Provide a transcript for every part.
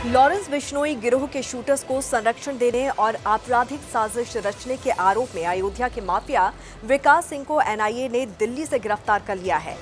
Lawrence Bishnoi गिरोह के shooters को संरक्षण देने और आपराधिक साजिश रचने के आरोप में अयोध्या के माफिया विकास सिंह को एनआईए ने दिल्ली से गिरफ्तार कर लिया है।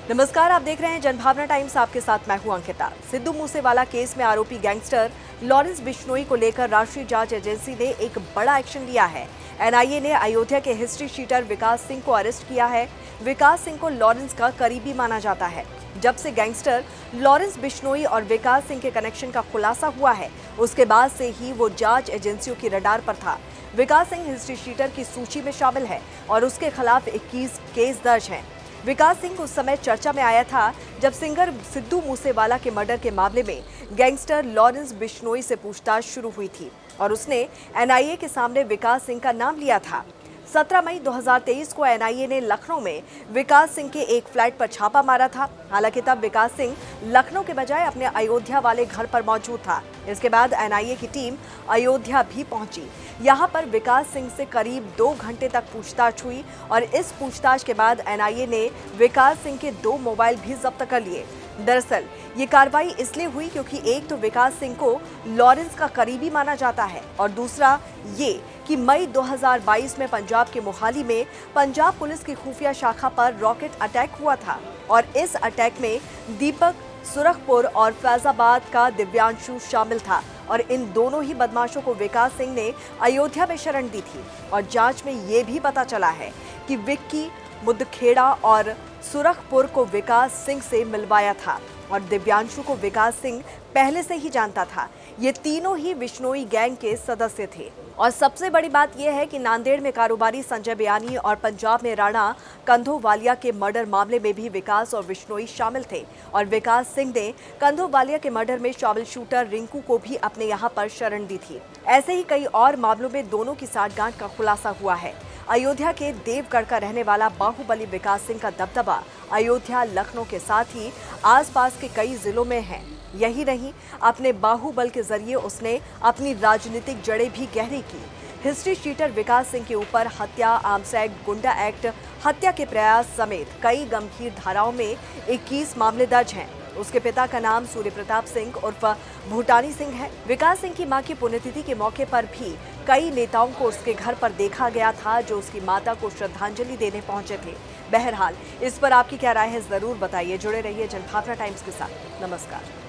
नमस्कार, आप देख रहे हैं जनभावना टाइम्स। आपके साथ मैं हूं अंकिता। सिद्धू मूसेवाला केस में आरोपी गैंगस्टर लॉरेंस बिश्नोई को लेकर राष्ट्रीय जांच एजेंसी ने एक बड़ा एक्शन लिया है। एनआईए ने अयोध्या के हिस्ट्री शीटर विकास सिंह को अरेस्ट किया है। विकास सिंह को लॉरेंस का करीबी माना जाता है। जब से गैंगस्टर लॉरेंस बिश्नोई और विकास सिंह के कनेक्शन का खुलासा हुआ है, उसके बाद से ही वो जांच एजेंसियों की रडार पर था। विकास सिंह हिस्ट्री शीटर की सूची में शामिल है और उसके खिलाफ 21 केस दर्ज हैं। विकास सिंह उस समय चर्चा में आया था जब सिंगर सिद्धू मूसेवाला के मर्डर के मामले में गैंगस्टर लॉरेंस बिश्नोई से पूछताछ शुरू हुई थी और उसने एनआईए के सामने विकास सिंह का नाम लिया था। 17 मई 2023 को एनआईए ने लखनऊ में विकास सिंह के एक फ्लैट पर छापा मारा था। हालांकि तब विकास सिंह लखनऊ के बजाय अपने अयोध्या वाले घर पर मौजूद था। इसके बाद एनआईए की टीम अयोध्या भी पहुंची। यहां पर विकास सिंह से करीब 2 घंटे तक पूछताछ हुई और इस पूछताछ के बाद एनआईए ने विकास सिंह के 2 मोबाइल भी जब्त कर लिए। दरअसल ये कार्रवाई इसलिए हुई क्योंकि एक तो विकास सिंह को लॉरेंस का करीबी माना जाता है और दूसरा ये कि मई 2022 में पंजाब के मोहाली में पंजाब पुलिस की खुफिया शाखा पर रॉकेट अटैक हुआ था और इस अटैक में दीपक सुरखपुर और फैजाबाद का दिव्यांशु शामिल था और इन दोनों ही बदमाशों को विकास सिंह ने अयोध्या में शरण दी थी। और जांच में ये भी पता चला है कि विक्की मुदखेड़ा और सुरखपुर को विकास सिंह से मिलवाया था और दिव्यांशु को विकास सिंह पहले से ही जानता था। ये तीनों ही बिश्नोई गैंग के सदस्य थे। और सबसे बड़ी बात यह है कि नांदेड़ में कारोबारी संजय बयानी और पंजाब में राणा कंधोवालिया के मर्डर मामले में भी विकास और बिश्नोई शामिल थे और विकास सिंह ने कंधोवालिया के मर्डर में शामिल शूटर रिंकू को भी अपने यहाँ पर शरण दी थी। ऐसे ही कई और मामलों में दोनों की साठगांठ का खुलासा हुआ है। अयोध्या के देवगढ़ का रहने वाला बाहुबली विकास सिंह का दबदबा अयोध्या, लखनऊ के साथ ही आसपास के कई जिलों में है। यही नहीं, अपने बाहुबल के जरिए उसने अपनी राजनीतिक जड़ें भी गहरी की। हिस्ट्री शीटर विकास सिंह के ऊपर हत्या, आर्म्स एक्ट, गुंडा एक्ट, हत्या के प्रयास समेत कई गंभीर धाराओं में 21 मामले दर्ज हैं। उसके पिता का नाम सूर्य प्रताप सिंह उर्फ भूटानी सिंह है। विकास सिंह की मां की पुण्यतिथि के मौके पर भी कई नेताओं को उसके घर पर देखा गया था जो उसकी माता को श्रद्धांजलि देने पहुंचे थे। बहरहाल, इस पर आपकी क्या राय है, जरूर बताइए। जुड़े रहिए जनभावना टाइम्स के साथ। नमस्कार।